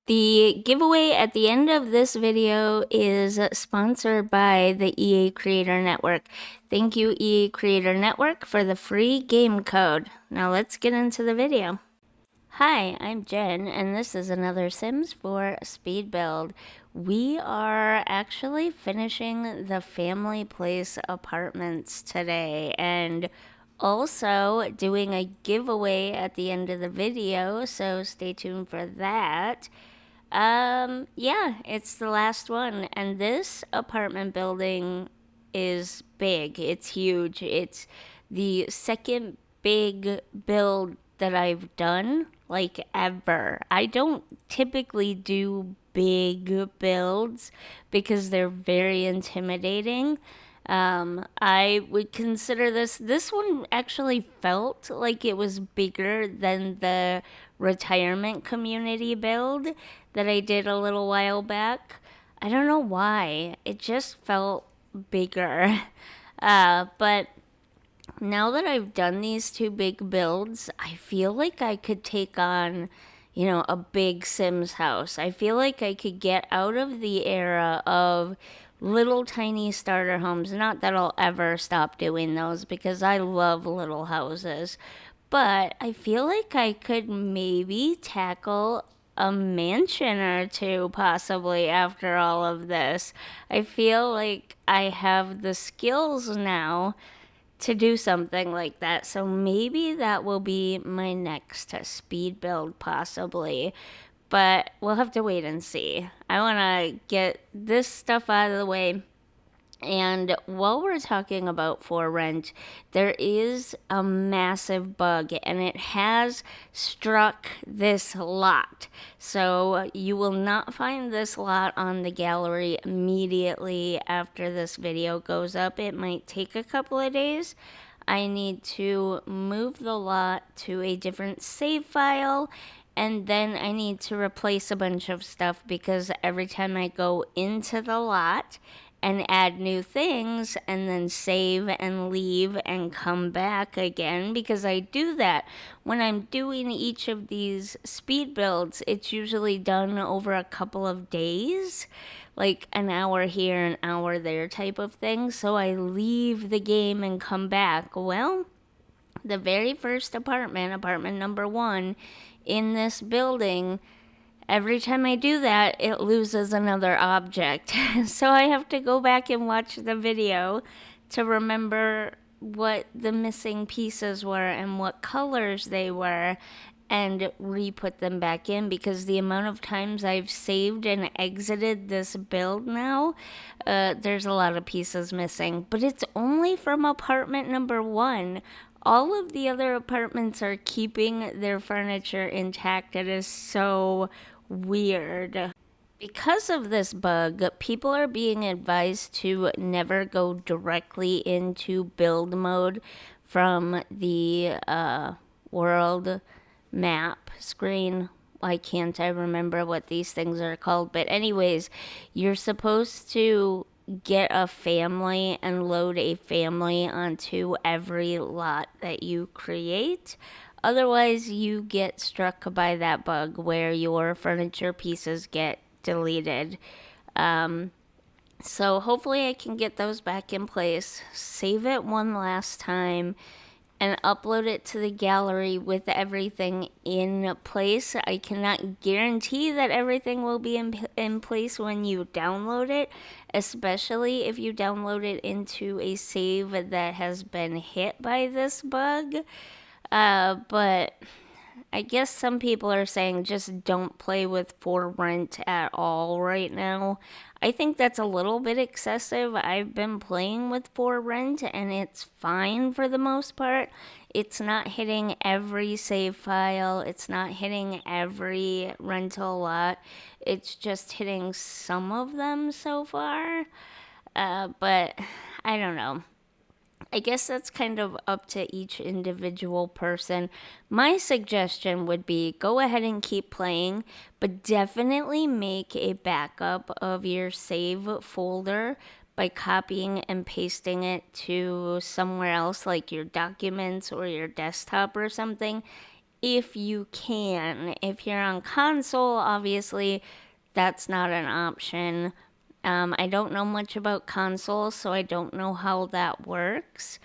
The giveaway at the end of this video is sponsored by the EA Creator Network. Thank you, EA Creator Network, for the free game code. Now let's get into the video. Hi, I'm Jen, and this is another Sims 4 speed build. We are actually finishing the Family Place apartments today, and also doing a giveaway at the end of the video, so stay tuned for that. Yeah, it's the last one, and this apartment building is big. It's huge. It's the second big build that I've done, like, ever. I don't typically do big builds because they're very intimidating. I would consider this one actually felt like it was bigger than the retirement community build that I did a little while back. I don't know why. It just felt bigger. But now that I've done these two big builds, I feel like I could take on, a big Sims house. I feel like I could get out of the era of little tiny starter homes. Not that I'll ever stop doing those because I love little houses. But I feel like I could maybe tackle a mansion or two possibly after all of this. I feel like I have the skills now to do something like that. So maybe that will be my next speed build, possibly. But we'll have to wait and see. I want to get this stuff out of the way. And while we're talking about for rent, there is a massive bug and it has struck this lot. So you will not find this lot on the gallery immediately after this video goes up. It might take a couple of days. I need to move the lot to a different save file, and then I need to replace a bunch of stuff because every time I go into the lot and add new things and then save and leave and come back again, because I do that when I'm doing each of these speed builds. It's usually done over a couple of days, like an hour here, an hour there type of thing. So I leave the game and come back. Well, the very first apartment number 1 in this building, every time I do that, it loses another object. So I have to go back and watch the video to remember what the missing pieces were and what colors they were and re-put them back in, because the amount of times I've saved and exited this build now, there's a lot of pieces missing. But it's only from apartment number 1. All of the other apartments are keeping their furniture intact. It is so weird. Because of this bug, people are being advised to never go directly into build mode from the world map screen. Why can't I remember what these things are called? But anyways, you're supposed to get a family and load a family onto every lot that you create. Otherwise, you get struck by that bug where your furniture pieces get deleted. So hopefully I can get those back in place, save it one last time, and upload it to the gallery with everything in place. I cannot guarantee that everything will be in place when you download it, especially if you download it into a save that has been hit by this bug. But I guess some people are saying just don't play with for rent at all right now. I think that's a little bit excessive. I've been playing with for rent and it's fine for the most part. It's not hitting every save file, it's not hitting every rental lot. It's just hitting some of them so far. But I don't know. I guess that's kind of up to each individual person. My suggestion would be go ahead and keep playing, but definitely make a backup of your save folder by copying and pasting it to somewhere else, like your documents or your desktop or something, if you can. If you're on console, obviously that's not an option. I don't know much about consoles, so I don't know how that works.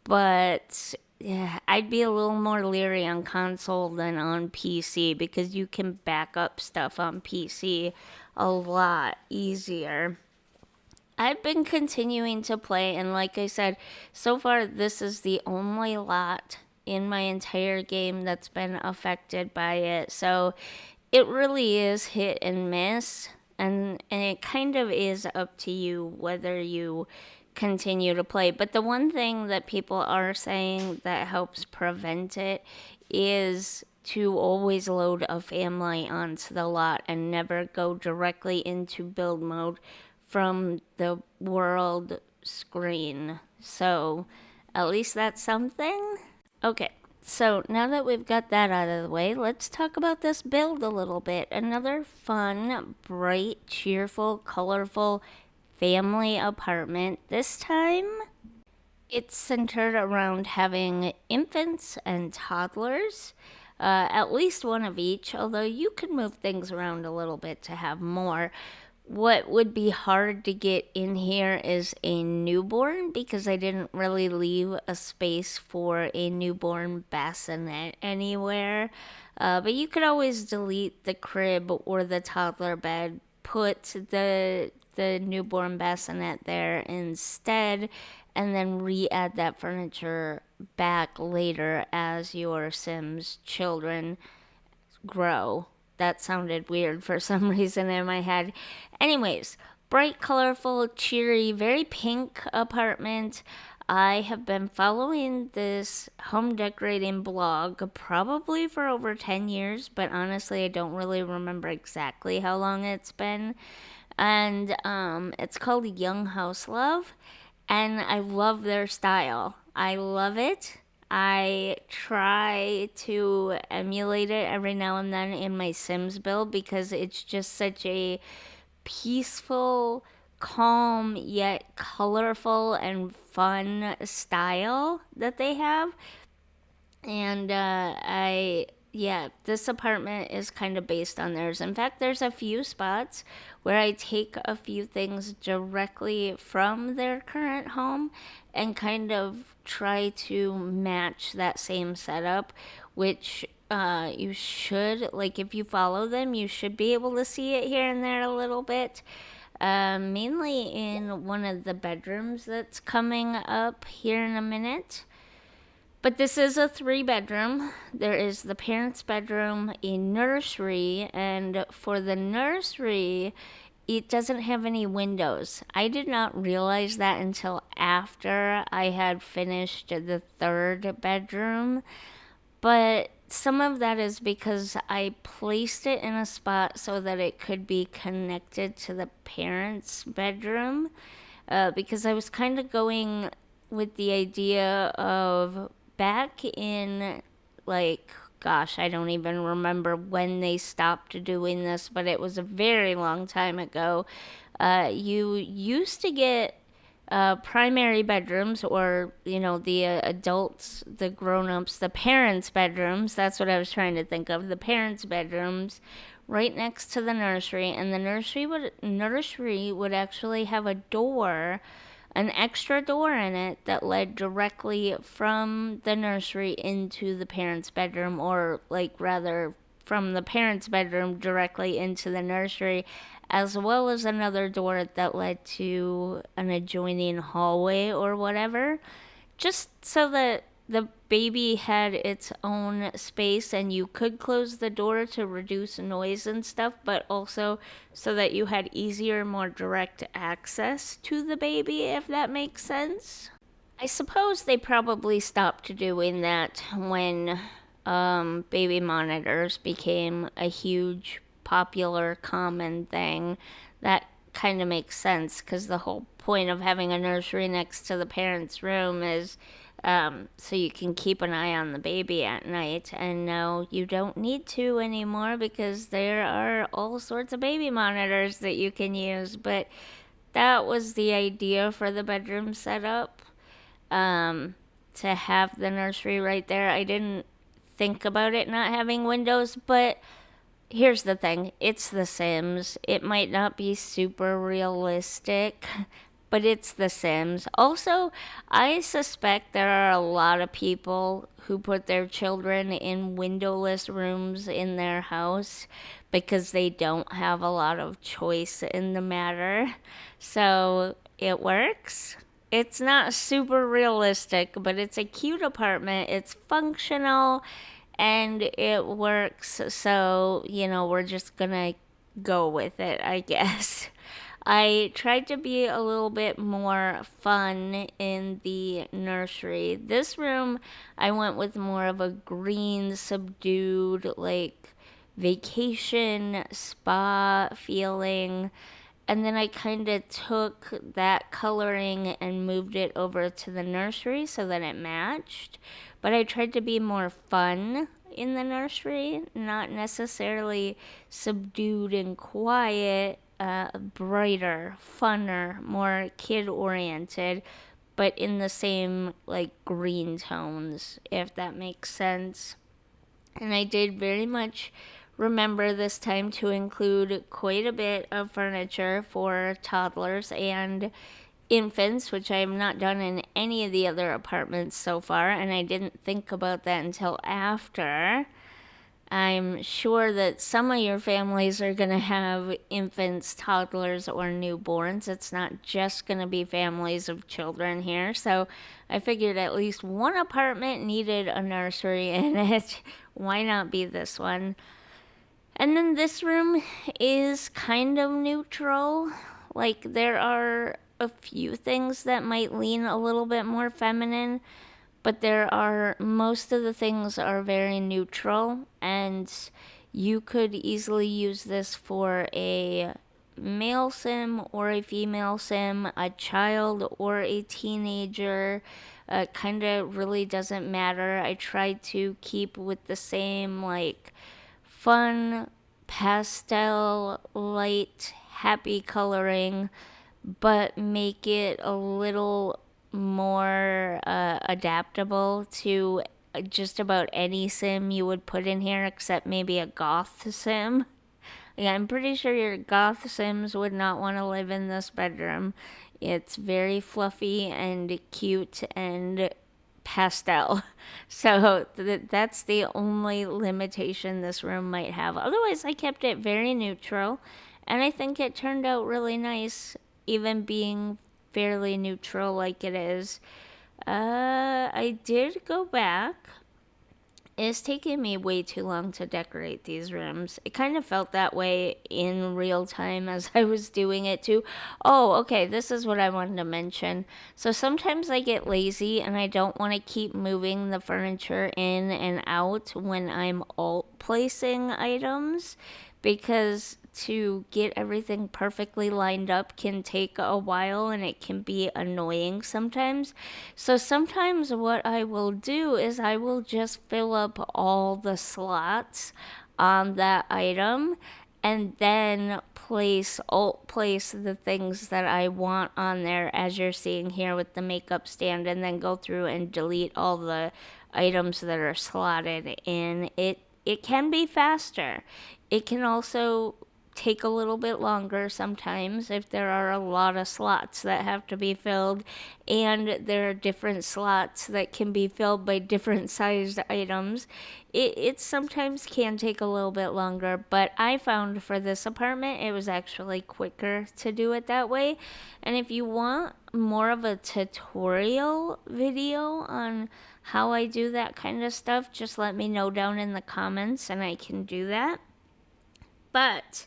But yeah, I'd be a little more leery on console than on PC because you can back up stuff on PC a lot easier. I've been continuing to play, and like I said, so far this is the only lot in my entire game that's been affected by it. So it really is hit and miss, and it kind of is up to you whether you continue to play. But the one thing that people are saying that helps prevent it is to always load a family onto the lot and never go directly into build mode from the world screen. So at least that's something. Okay, so now that we've got that out of the way, let's talk about this build a little bit. Another fun, bright, cheerful, colorful family apartment. This time, it's centered around having infants and toddlers, at least one of each, although you could move things around a little bit to have more. What would be hard to get in here is a newborn because I didn't really leave a space for a newborn bassinet anywhere. But you could always delete the crib or the toddler bed, put the newborn bassinet there instead, and then re-add that furniture back later as your Sims children grow. That sounded weird for some reason in my head. Anyways, bright, colorful, cheery, very pink apartment. I have been following this home decorating blog probably for over 10 years, but honestly, I don't really remember exactly how long it's been. And it's called Young House Love, and I love their style. I love it. I try to emulate it every now and then in my Sims build because it's just such a peaceful, calm, yet colorful and fun style that they have. And yeah, this apartment is kind of based on theirs. In fact, there's a few spots where I take a few things directly from their current home and kind of try to match that same setup, which you should, like, if you follow them, you should be able to see it here and there a little bit. Mainly in one of the bedrooms that's coming up here in a minute. But this is a 3-bedroom. There is the parents' bedroom, a nursery, and for the nursery, it doesn't have any windows. I did not realize that until after I had finished the 3rd bedroom. But some of that is because I placed it in a spot so that it could be connected to the parents' bedroom. Because I was kind of going with the idea of back in, like, gosh, I don't even remember when they stopped doing this, but it was a very long time ago. You used to get primary bedrooms, or the adults, the grown-ups, the parents' bedrooms. That's what I was trying to think of. The parents' bedrooms right next to the nursery, and the nursery would actually have a door, an extra door in it that led directly from the nursery into the parents' bedroom, or like rather from the parents' bedroom directly into the nursery, as well as another door that led to an adjoining hallway or whatever, just so that the baby had its own space and you could close the door to reduce noise and stuff, but also so that you had easier, more direct access to the baby, if that makes sense. I suppose they probably stopped doing that when baby monitors became a huge, popular, common thing. That kind of makes sense because the whole point of having a nursery next to the parents' room is so you can keep an eye on the baby at night. And now you don't need to anymore because there are all sorts of baby monitors that you can use. But that was the idea for the bedroom setup, to have the nursery right there. I didn't think about it not having windows, but here's the thing, it's The Sims. It might not be super realistic, but it's The Sims. Also, I suspect there are a lot of people who put their children in windowless rooms in their house because they don't have a lot of choice in the matter. So it works. It's not super realistic, but it's a cute apartment. It's functional and it works. So, we're just gonna go with it, I guess. I tried to be a little bit more fun in the nursery. This room, I went with more of a green, subdued, like vacation spa feeling. And then I kind of took that coloring and moved it over to the nursery so that it matched. But I tried to be more fun in the nursery, not necessarily subdued and quiet, brighter, funner, more kid oriented, but in the same like green tones, if that makes sense. And I did very much remember this time to include quite a bit of furniture for toddlers and infants, which I have not done in any of the other apartments so far, and I didn't think about that until after. I'm sure that some of your families are going to have infants, toddlers, or newborns. It's not just going to be families of children here. So I figured at least one apartment needed a nursery in it. Why not be this one? And then this room is kind of neutral. Like, there are a few things that might lean a little bit more feminine, but most of the things are very neutral, and you could easily use this for a male sim or a female sim, a child or a teenager. Kind of really doesn't matter. I tried to keep with the same like fun pastel light happy coloring, but make it a little more adaptable to just about any sim you would put in here, except maybe a goth sim. Yeah, I'm pretty sure your goth sims would not want to live in this bedroom. It's very fluffy and cute and pastel. So that's the only limitation this room might have. Otherwise, I kept it very neutral, and I think it turned out really nice, even being fairly neutral like it is. I did go back. It's taking me way too long to decorate these rooms. It kind of felt that way in real time as I was doing it too. Oh, okay, this is what I wanted to mention. So sometimes I get lazy and I don't want to keep moving the furniture in and out when I'm alt placing items, because to get everything perfectly lined up can take a while and it can be annoying sometimes. So sometimes what I will do is I will just fill up all the slots on that item and then alt place the things that I want on there, as you're seeing here with the makeup stand, and then go through and delete all the items that are slotted in. It can be faster. It can also take a little bit longer sometimes if there are a lot of slots that have to be filled, and there are different slots that can be filled by different sized items. It sometimes can take a little bit longer, but I found for this apartment it was actually quicker to do it that way. And if you want more of a tutorial video on how I do that kind of stuff, just let me know down in the comments and I can do that. But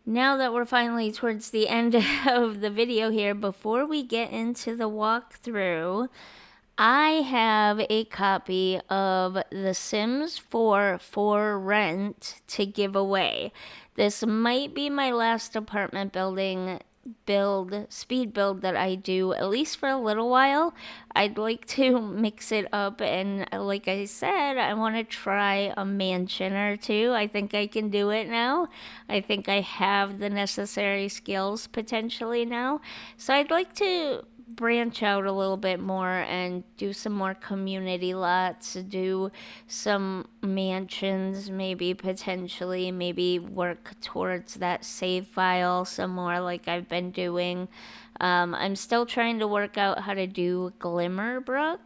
now that we're finally towards the end of the video here, before we get into the walkthrough, I have a copy of The Sims 4 for rent to give away. This might be my last apartment speed build that I do, at least for a little while. I'd like to mix it up, and like I said, I want to try a mansion or two. I think I can do it now. I think I have the necessary skills potentially now. So I'd like to branch out a little bit more and do some more community lots, do some mansions, maybe potentially, maybe work towards that save file some more like I've been doing. I'm still trying to work out how to do Glimmerbrook.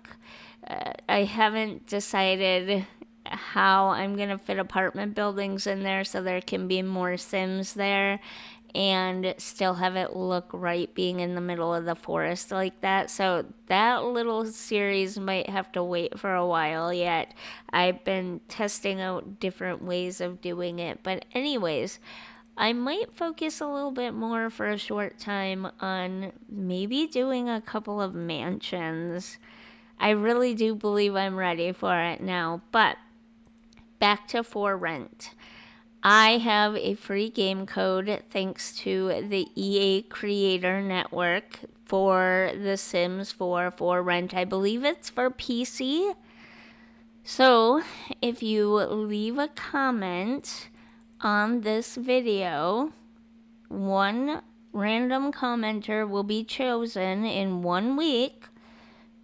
I haven't decided how I'm gonna fit apartment buildings in there so there can be more Sims there and still have it look right being in the middle of the forest like that. So that little series might have to wait for a while yet. I've been testing out different ways of doing it. But anyways, I might focus a little bit more for a short time on maybe doing a couple of mansions. I really do believe I'm ready for it now. But back to For Rent. I have a free game code thanks to the EA Creator Network for The Sims 4 For Rent. I believe it's for PC. So if you leave a comment on this video, one random commenter will be chosen in 1 week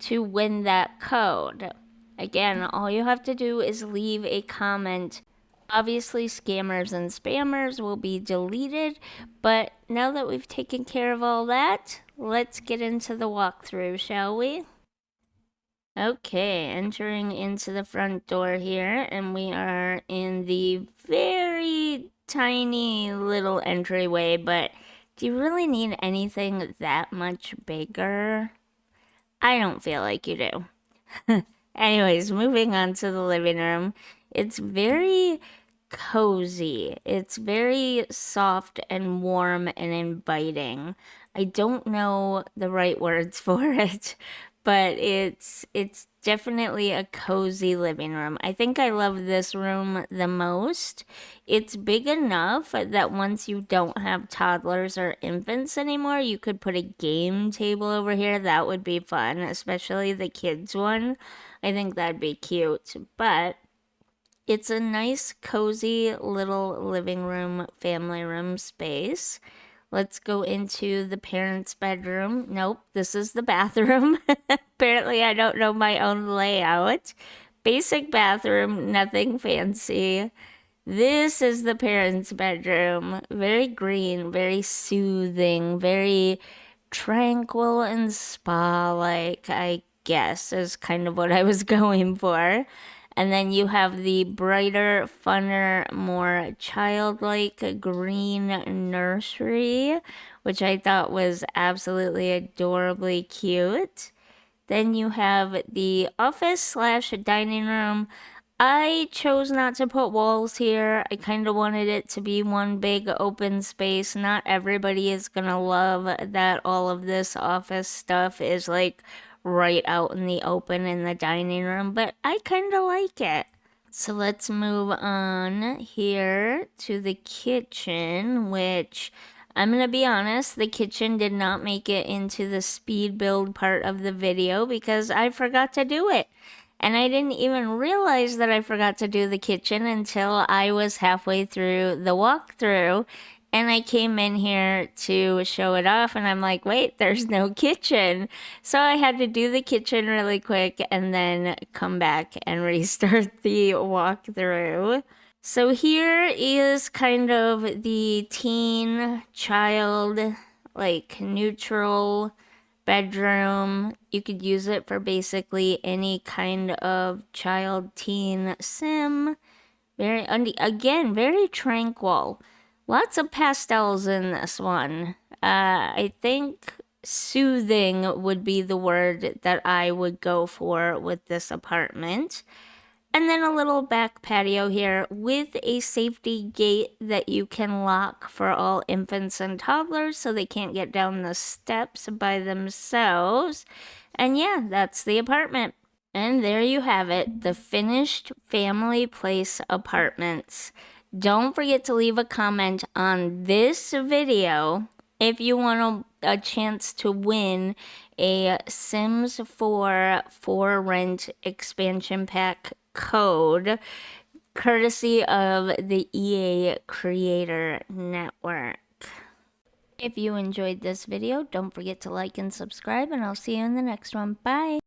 to win that code. Again, all you have to do is leave a comment. Obviously, scammers and spammers will be deleted, but now that we've taken care of all that, let's get into the walkthrough, shall we? Okay, entering into the front door here, and we are in the very tiny little entryway, but do you really need anything that much bigger? I don't feel like you do. Anyways, moving on to the living room. It's very cozy. It's very soft and warm and inviting. I don't know the right words for it, but it's definitely a cozy living room. I think I love this room the most. It's big enough that once you don't have toddlers or infants anymore, you could put a game table over here. That would be fun, especially the kids one. I think that'd be cute. But it's a nice, cozy little living room, family room space. Let's go into the parents' bedroom. Nope, this is the bathroom. Apparently, I don't know my own layout. Basic bathroom, nothing fancy. This is the parents' bedroom. Very green, very soothing, very tranquil and spa-like, I guess, is kind of what I was going for. And then you have the brighter, funner, more childlike green nursery, which I thought was absolutely adorably cute. Then you have the office slash dining room. I chose not to put walls here. I kind of wanted it to be one big open space. Not everybody is gonna love that all of this office stuff is like right out in the open in the dining room, but I kind of like it. So let's move on here to the kitchen, which I'm gonna be honest, the kitchen did not make it into the speed build part of the video because I forgot to do it. And I didn't even realize that I forgot to do the kitchen until I was halfway through the walkthrough. And I came in here to show it off, and I'm like, wait, there's no kitchen. So I had to do the kitchen really quick and then come back and restart the walkthrough. So here is kind of the teen child, like neutral bedroom. You could use it for basically any kind of child teen sim. Very, again, very tranquil. Lots of pastels in this one. I think soothing would be the word that I would go for with this apartment. And then a little back patio here with a safety gate that you can lock for all infants and toddlers so they can't get down the steps by themselves. And yeah, that's the apartment. And there you have it, the finished Family Place apartments. Don't forget to leave a comment on this video if you want a chance to win a Sims 4 For Rent expansion pack code courtesy of the EA Creator Network. If you enjoyed this video, don't forget to like and subscribe, and I'll see you in the next one. Bye!